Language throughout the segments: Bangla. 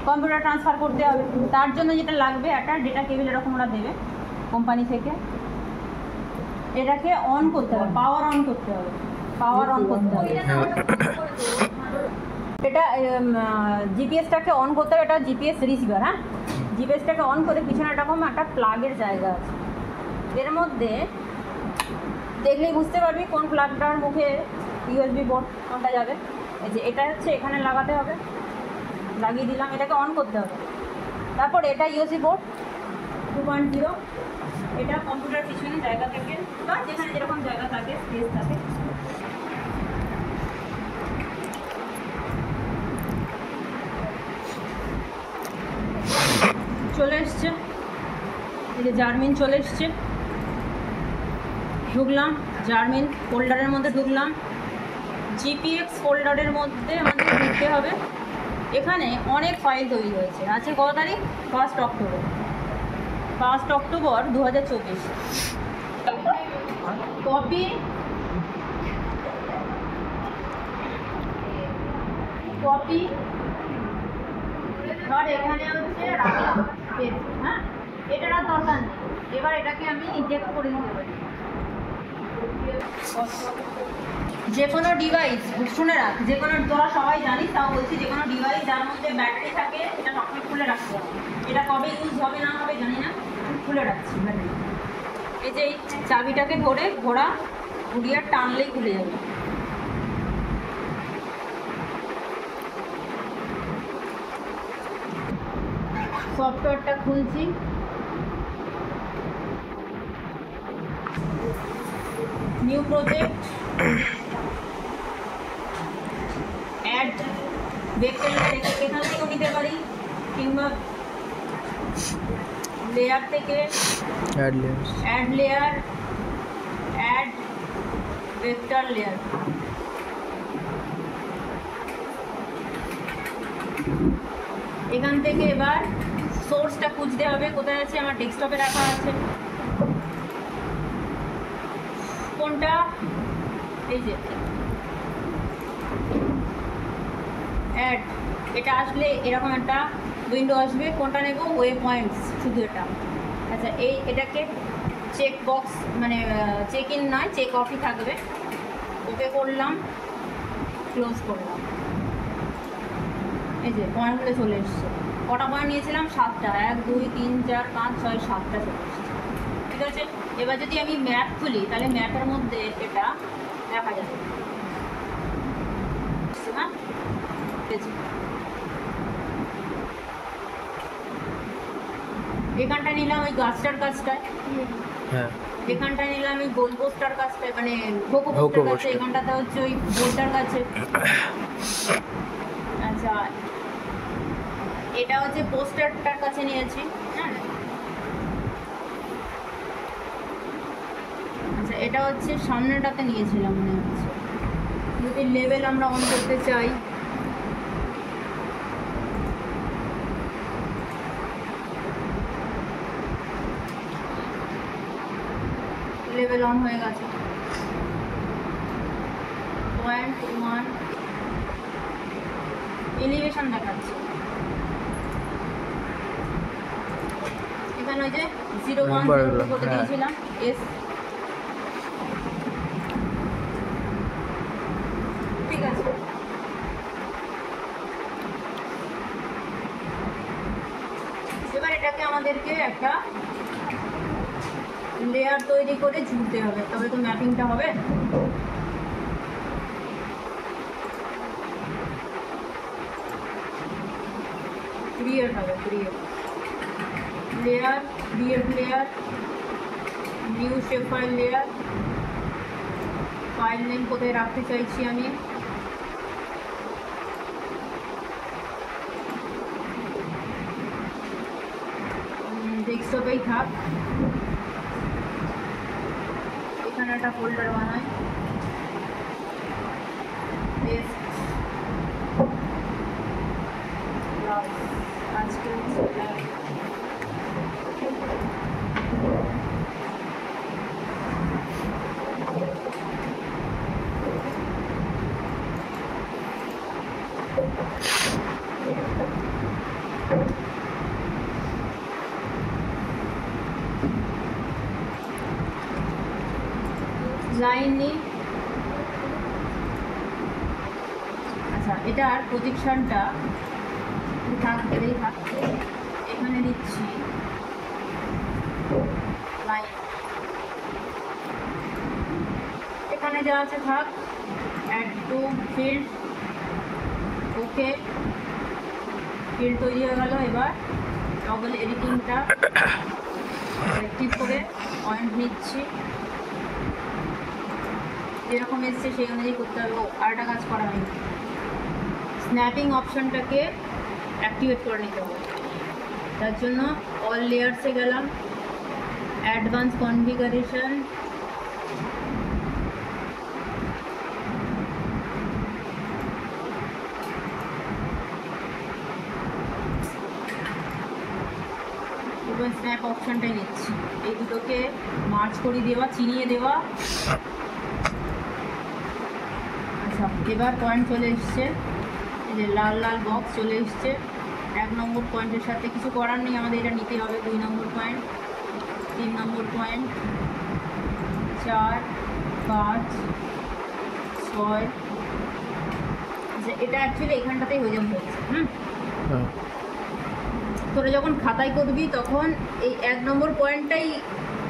কম্পিউটার ট্রান্সফার করতে হবে। তার জন্য যেটা লাগবে একটা ডেটা কেবল, এরকম ওরা দেবে কোম্পানি থেকে। এটাকে অন করতে হবে, পাওয়ার অন করতে হবে, পাওয়ার অন করতে হবে। এটা জিপিএসটাকে অন করতে হবে, এটা জিপিএস রিসিভার। হ্যাঁ, জিপিএসটাকে অন করে পিছনে এরকম একটা প্লাগের জায়গা আছে, এর মধ্যে দেখলেই বুঝতে পারবি কোন প্লাগটার মুখে ইউএসবি বোর্ড কোনটা যাবে। এই যে এটা হচ্ছে এখানে লাগাতে হবে, লাগিয়ে দিলাম, এটাকে অন করতে হবে। তারপর এটা ইউএসবি বোর্ড 2.0, এটা কম্পিউটার পিছনে জায়গা থেকে বা যেখানে যেরকম জায়গা থাকে, স্পেস থাকে। চলে এসছে, এই যে জার্মিন চলে এসছে। ঢুকলাম জার্মিন ফোল্ডারের মধ্যে, ঢুকলাম জিপিএক্স ফোল্ডারের মধ্যে আমাদের ঢুকতে হবে। এখানে অনেক ফাইল তৈরি হয়েছে। আছে কত তারিখ? 1 অক্টোবর, 1 অক্টোবর 2024। কপি কপি ধর এখানে হচ্ছে রাখলাম, হ্যাঁ, এটার আর দরকার নেই। এবার এটাকে আমি ইনজেক্ট করে দিতে পারি। যে কোনো ডিভাইস, শুনে রাখ, যে কোনো, তোরা সবাই জানিস তাও বলছি, যে কোনো ডিভাইস যার মধ্যে ব্যাটারি থাকে এটা সবসময় খুলে রাখতে হবে। এটা কবে ইউজ হবে না হবে জানি না, খুলে রাখছি ব্যাটারি। এই যে এই চাবিটাকে ধরে ঘুরিয়ে টানলেই খুলে যাবে। সফটওয়্যারটা খুলছি, new project, add vector layer, এখান থেকেও নিতে পারি, কিংবা লেয়ার থেকে add layer, add vector layer. এখান থেকে এবার সোর্সটা খুঁজতে হবে, কোথায় আছে, আমার ডেস্কটপে রাখা আছে কোনটা, এই যে অ্যাড। এটা আসলে এরকম একটা উইন্ডো আসবে, কোনটা নেব, ওয়ে পয়েন্টস, শুধু এটা। আচ্ছা, এটাকে চেক বক্স, মানে চেক ইন নয়, চেক অফই থাকবে। ওকে করলাম, ক্লোজ করলাম। এই যে পয়েন্টগুলো চলে এসছে। কটা পয়েন্ট নিয়েছিলাম? 7টা। 1 2 3 4 5 6 7টা চলে এসছে। ঠিক আছে, এবার যদি আমি ম্যাপ খুলি তাহলে ম্যাপের মধ্যে এটা দেখা যাবে। হ্যাঁ, এখানটা নিলাম ওই গাছটার কাছটায়, হ্যাঁ, এখানটা নিলাম ওই গোল পোস্টার কাছটায়, মানে ভোকো পোস্টার কাছে, এখানটাতে হচ্ছে ওই বোর্ডটার কাছে। আচ্ছা, এটা হচ্ছে পোস্টারটার কাছে নিয়েছি। হ্যাঁ, আচ্ছা, এটা হচ্ছে সামনেটাতে নিয়েছিলাম মনে হচ্ছে। যদি লেভেল আমরা অন করতে চাই, লেভেল অন হয়ে গেছে। 0.1 এলিভেশন দেখাচ্ছে। এখানে ওই যে 0.0 করে দিয়েছিলাম, এস। ঠিক আছে, এবার এটাকে আমাদেরকে একটা লেয়ার তৈরি করে ঝুলতে হবে, তবে তো ম্যাপিংটা হবে। ক্রিয়েট হবে, create layer, create layer, new shape file layer. File name কোথায় রাখতে চাইছি আমি, ডেস্কটপেই থাক। এখানে একটা ফোল্ডার বানাই, আজকে লাইন নিই। আচ্ছা, এটার পজিশনটা থাকতেই থাকতে এখানে দিচ্ছি লাইন। এখানে যা আছে থাক, add to field. Okay, field তৈরি হয়ে গেল। এবার টগল এডিটিংটা অ্যাক্টিভ করে পয়েন্ট নিচ্ছি, যেরকম এসছে সেই অনুযায়ী করতে হবে। আর একটা কাজ করা হয়নি, স্ন্যাপিং অপশনটাকে অ্যাক্টিভেট করে নিতে হবে। তার জন্য অল লেয়ার্সে গেলাম, অ্যাডভান্স কনফিগারেশন, এবার স্ন্যাপ অপশনটাই নিচ্ছি। এই দুটোকে মার্চ করে দেওয়া, চিনিয়ে দেওয়া। আচ্ছা, এবার পয়েন্ট চলে এসছে, এই যে লাল লাল বক্স চলে এসছে। 1 নম্বর পয়েন্টের সাথে কিছু করার নেই, আমাদের এটা নিতে হবে। 2 নম্বর পয়েন্ট, 3 নম্বর পয়েন্ট, 4, 5, 6। এটা অ্যাকচুয়ালি এখানটাতেই হয়ে যাবে। তোরা যখন খাতায় করবি তখন এই 1 নম্বর পয়েন্টটাই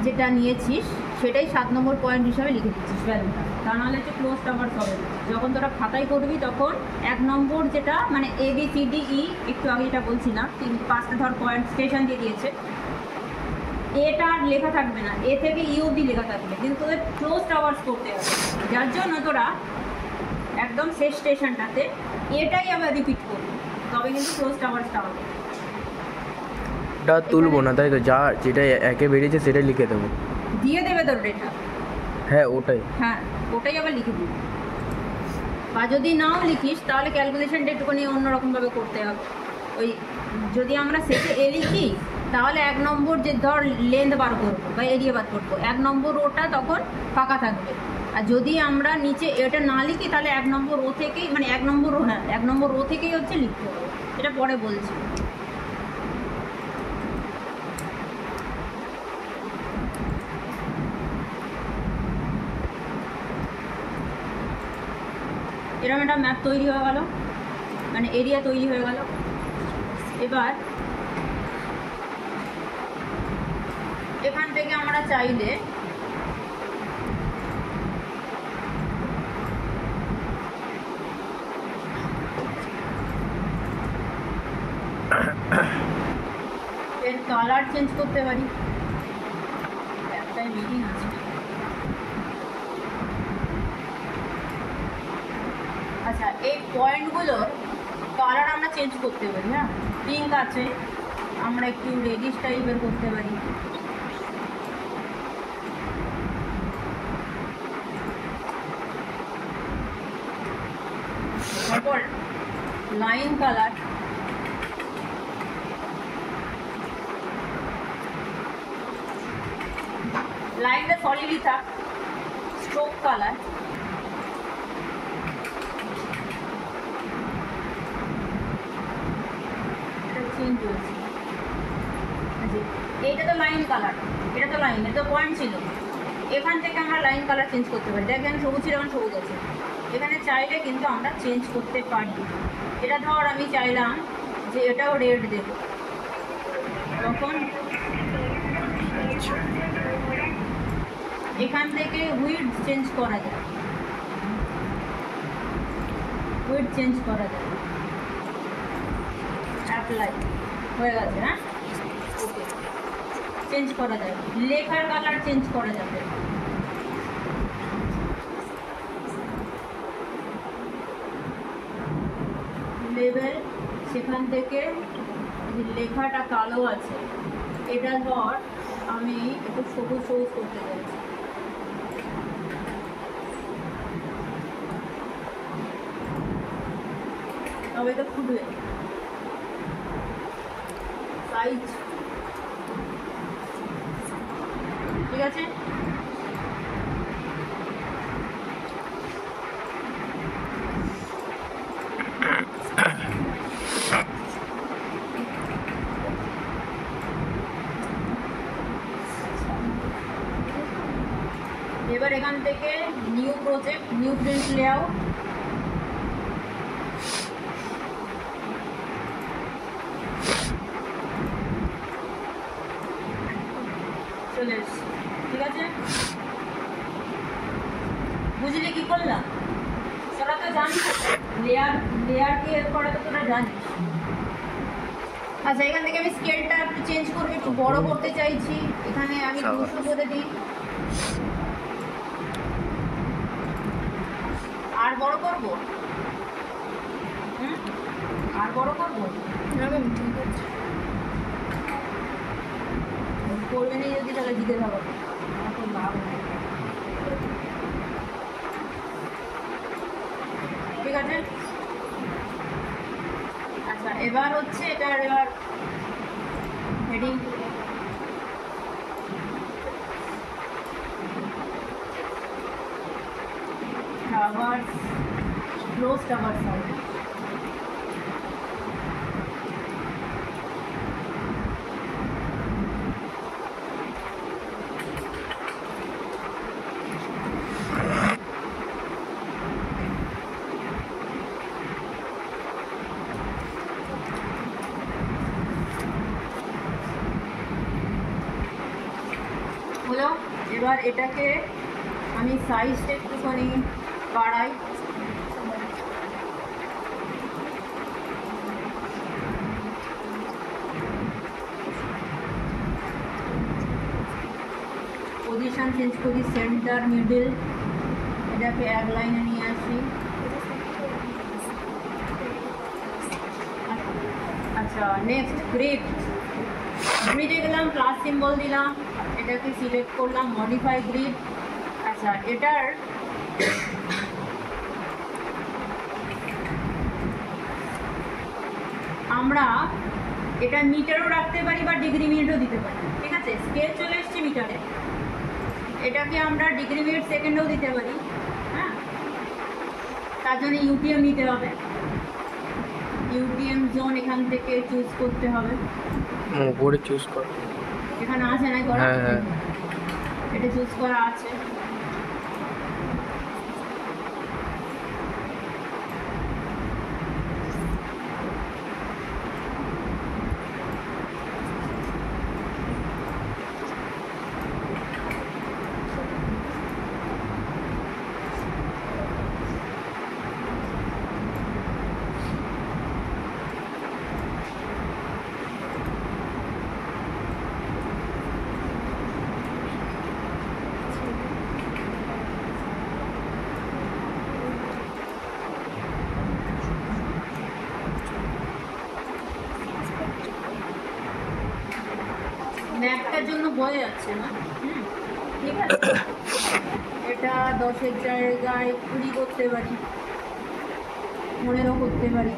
যেটা নিয়েছিস সেটাই 7 নম্বর পয়েন্ট হিসাবে লিখে দিচ্ছিস ভ্যালুটা, তা নাহলে হচ্ছে ক্লোজ টাওয়ার হবে। যখন তোরা খাতায় করবি তখন 1 নম্বর যেটা মানে ABCDE, একটু আগে যেটা বলছিলাম 5টা ধর পয়েন্ট স্টেশন দিয়ে দিয়েছে, এটা আর লেখা থাকবে না, এ থেকে ই অবধি লেখা থাকবে, কিন্তু তোদের ক্লোজ টাওয়ার্স করতে হবে। যার জন্য তোরা একদম শেষ স্টেশনটাতে এটাই আবার রিপিট করবি, তবে কিন্তু ক্লোজ টাওয়ার্সটা হবে। ওটা তুলবো না তাই তো, যা যেটা একে বেরিয়েছে সেটাই লিখে দেবো। দিয়ে দেবে তোর ডেটা। হ্যাঁ ওটাই, হ্যাঁ ওটাই আবার লিখে দিবি। বা যদি নাও লিখিস তাহলে ক্যালকুলেশনটা একটুখানি অন্যরকমভাবে করতে হবে। ওই যদি আমরা শেষে এ লিখি তাহলে 1 নম্বর যে ধর লেন্থ বার করবো বা এরিয়া বার করবো, 1 নম্বর রোটা তখন ফাঁকা থাকবে। আর যদি আমরা নিচে এটা না লিখি তাহলে 1 নম্বর রো থেকেই, মানে 1 নম্বর রো, হ্যাঁ 1 নম্বর রো থেকেই হচ্ছে লিখতে হবে। এটা পরে বলছি। এরকম একটা ম্যাপ তৈরি হয়ে গেল, মানে এরিয়া তৈরি হয়ে গেল। এবার এখান থেকে আমরা চাইলে এর কালার চেঞ্জ করতে পারি। একটাই মিটিং আছে। আচ্ছা, এই পয়েন্টগুলোর কালার আমরা চেঞ্জ করতে পারি। হ্যাঁ, পিঙ্ক আছে, আমরা একটু রেডিশ টাইপের করতে পারি। তারপর লাইন কালার, লাইনটা সলিডই থাক। স্ট্রোক কালার, চেঞ্জ হয়েছে। এইটা তো লাইন কালার, এটা তো লাইন, এটা তো পয়েন্ট ছিল। এখান থেকে আমরা লাইন কালার চেঞ্জ করতে পারি। দেখেন সবুজ ছিল, এখন সবুজ আছে। এখানে চাইলে কিন্তু আমরা চেঞ্জ করতে পারি। এটা ধর আমি চাইলাম যে এটাও রেড দেব, তখন এখান থেকে উইডথ চেঞ্জ করা যায়, উইডথ চেঞ্জ করা যায়। অ্যাপ্লাই হয়ে গেছে। হ্যাঁ, ওকে, চেঞ্জ করা যায়। লেখার কালার চেঞ্জ করা যাবে। লেভেল, সেখান থেকে লেখাটা কালো আছে, এটা ধর আমি একটু সবুজ সবুজ করতে যাচ্ছি। তবে এটা ফুটবে। সাইজ ঠিক আছে। থেকে new project, new print layout, চলে এসছি। ঠিক আছে, বুঝলি কি করলাম? তোরা তো জানিস লেয়ার কি এর পরে তো তোরা জানিস। আচ্ছা, এখান থেকে আমি স্কেলটা একটু চেঞ্জ করবো, একটু বড় করতে চাইছি। এখানে আমি 200 করে দিই। আর বড় করবো? আর বড় করবো? করবে না যদি তাহলে দিতে হবে, এখন লাভ নেই। ঠিক আছে, আচ্ছা এবার হচ্ছে এটার এবার হেডিং টাওয়ার্স, ক্লোজ টাওয়ার্স হবে। হলো, এবার এটাকে আমি সাইজটা একটুখানি বাড়াই। পজিশন চেঞ্জ করি, সেন্টার মিডল, এটাকে এক লাইনে নিয়ে আসি। আচ্ছা নেক্সট গ্রিড, গ্রিডে গেলাম, প্লাস সিম্বল দিলাম, এটাকে সিলেক্ট করলাম, মডিফাই গ্রিড। আচ্ছা এটার আমরা এটা মিটারও রাখতে পারি বা ডিগ্রি মিনিটও দিতে পারি। ঠিক আছে, স্কেল চলে এসছে মিটারে, এটাকে আমরা ডিগ্রি মিনিট সেকেন্ডেও দিতে পারি। হ্যাঁ, তার জন্য ইউটিএম নিতে হবে। ইউটিএম জোন এখান থেকে চুজ করতে হবে। উপরে চুজ কর, এখানে আছে না করা? হ্যাঁ, এটা চুজ করা আছে। ম্যাপটার জন্য বয়ে যাচ্ছে না। ঠিক আছে, এটা 10-এর জায়গায় 20 করতে পারি, 15 করতে পারি।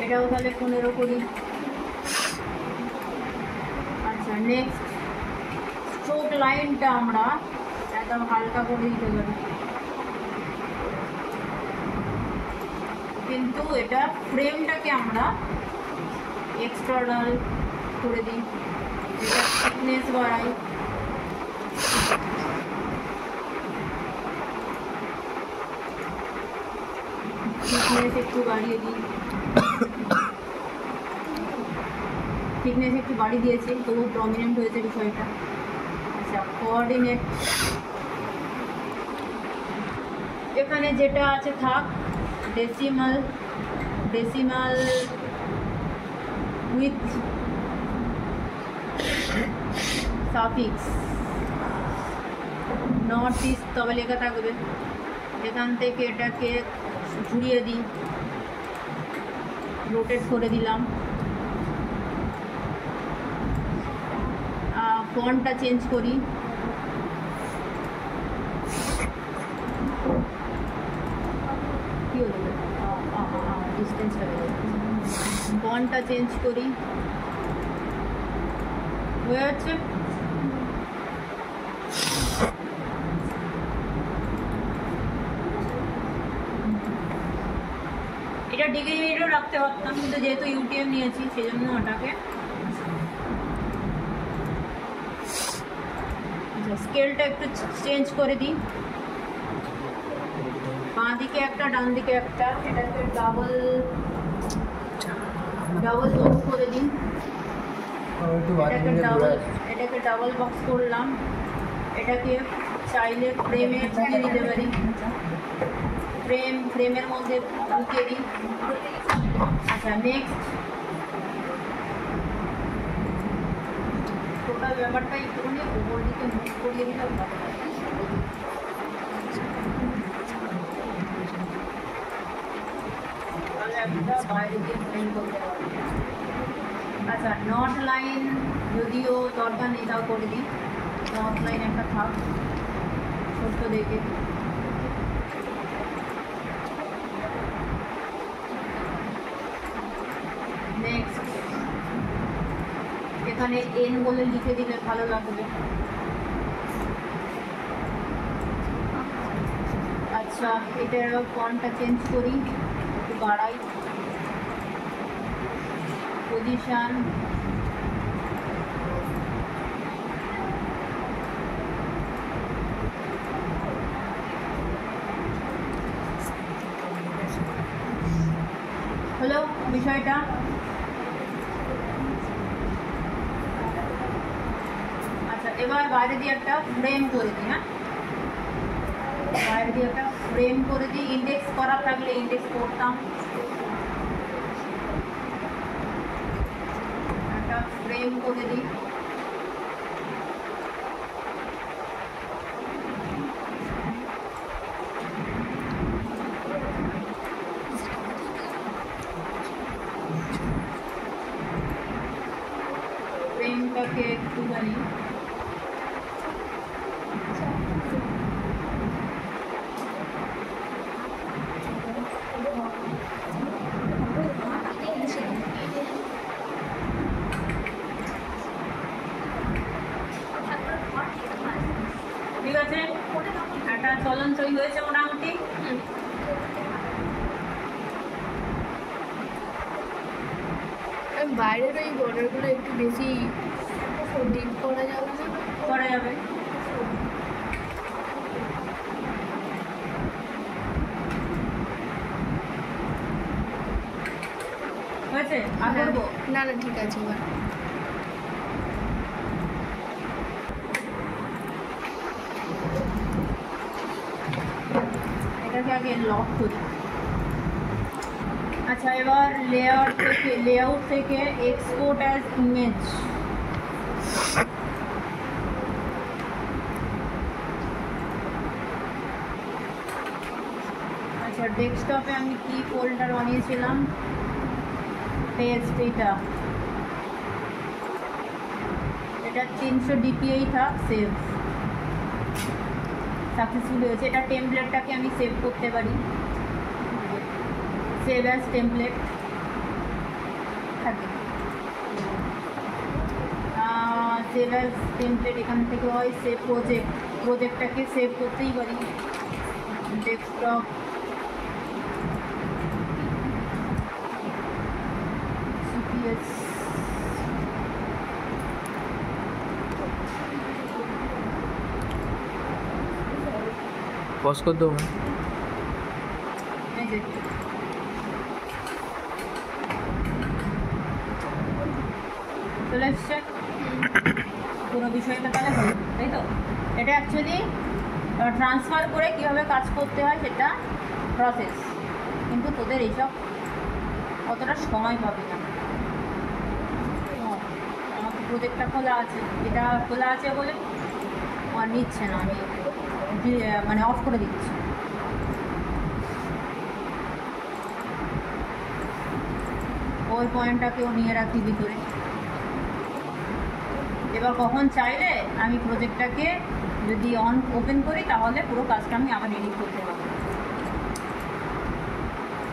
এটাও তাহলে 15 করি। আচ্ছা নেক্সট স্ট্রোক লাইনটা আমরা একদম হালকা করে দিতে পারি, কিন্তু এটা ফ্রেমটাকে আমরা এক্সটার্নাল করে দিই। এটা থিকনেস বাড়াই, থিকনেস একটু বাড়িয়ে দিই। থিকনেস একটু বাড়িয়ে দিয়েছি, তবু প্রমিনেন্ট হয়েছে বিষয়টা। আচ্ছা কোঅর্ডিনেট, এখানে যেটা আছে থাক। Decimal, decimal with suffix north east তবে লেখা থাকবে। এখান থেকে এটাকে ঘুরিয়ে দিই, রোটেট করে দিলাম। ফন্টটা চেঞ্জ করি, কি হলো ডিস্টেন্স হয়ে যাবে। ফন্টটা চেঞ্জ করি, হয়ে যাচ্ছে। এটা ডিগ্রি মিনিটও রাখতে পারতাম, কিন্তু যেহেতু ইউটিএম নিয়েছি সেজন্য ওটাকে আচ্ছা স্কেলটা একটু চেঞ্জ করে দিই, বাঁ দিকে একটা ডান দিকে একটা, এটাকে ডাবল বক্স করে দিই, এটাকে ডাবল বক্স করলাম, এটাকে চাইলে ফ্রেমে ঢুকিয়ে দিতে পারি, ফ্রেমের মধ্যে ঢুকিয়ে দিই। আচ্ছা নেক্সট টোটাল ব্যাপারটা একটুখানি উপর দিকে মুভ করিয়ে দিলে ভালো হয়। তাহলে একটা বাইরে দিয়ে ফ্রেম করতে পারবো। আচ্ছা নট লাইন যদিও দরকার নেই তাও করে দিই, নট লাইন একটা থাক ছোট্ট দেখে। নেক্সট এখানে এন বলে লিখে দিলে ভালো লাগবে। আচ্ছা এটার ফন্টটা চেঞ্জ করি, একটু বাড়াই, পজিশন হলো বিষয়টা। আচ্ছা এবার বাইরে দিয়ে একটা ফ্রেম করে দিই, হ্যাঁ বাইরে দিয়ে একটা ফ্রেম করে দিই, ইন্ডেক্স করা থাকলে ইন্ডেক্স করতাম, একটা ফ্রেম করে দিই। ফ্রেমটাকে একটুখানি ঠিক আছে, একটা চলনচই হয়েছে মোটামুটি। বাইরের ওই বর্ডারগুলো একটু বেশি ডিপ করা যাবে না? করা যাবে। হয়েছে আর করবো না না ঠিক আছে এবার এটাকে আগে লক করি। আচ্ছা এবার লেআউট থেকে এক্সপোর্ট অ্যাজ ইমেজ, আচ্ছা ডেস্কটপে আমি কি ফোল্ডার বানিয়েছিলাম, পেস্ট, এটা 300 DPI থাক, সেভ, সাকসেসফুল হয়েছে। এটা টেমপ্লেটটাকে আমি সেভ করতে পারি, সেভ অ্যাজ টেমপ্লেট থাকে, সেভ অ্যাজ টেমপ্লেট এখান থেকে হয়, সেভ প্রজেক্টটাকে সেভ করতেই পারি, ডেস্কটপ CPS पॉज कर दो मैं চলে এসছে পুরো বিষয়টা তাহলে হলো, তাই তো? এটা অ্যাকচুয়ালি ট্রান্সফার করে কীভাবে কাজ করতে হয় সেটা প্রসেস, কিন্তু তোদের এইসব অতটা সময় পাবে না। আমার প্রজেক্টটা খোলা আছে, এটা খোলা আছে বলে আর নিচ্ছে না, আমি মানে অফ করে দিচ্ছি। ওই পয়েন্টটাকেও নিয়ে রাখি ভিতরে। এবার কখন চাইলে আমি প্রজেক্টটাকে যদি ওপেন করি তাহলে পুরো কাজটা আমি আবার এডিট করতে পারবো।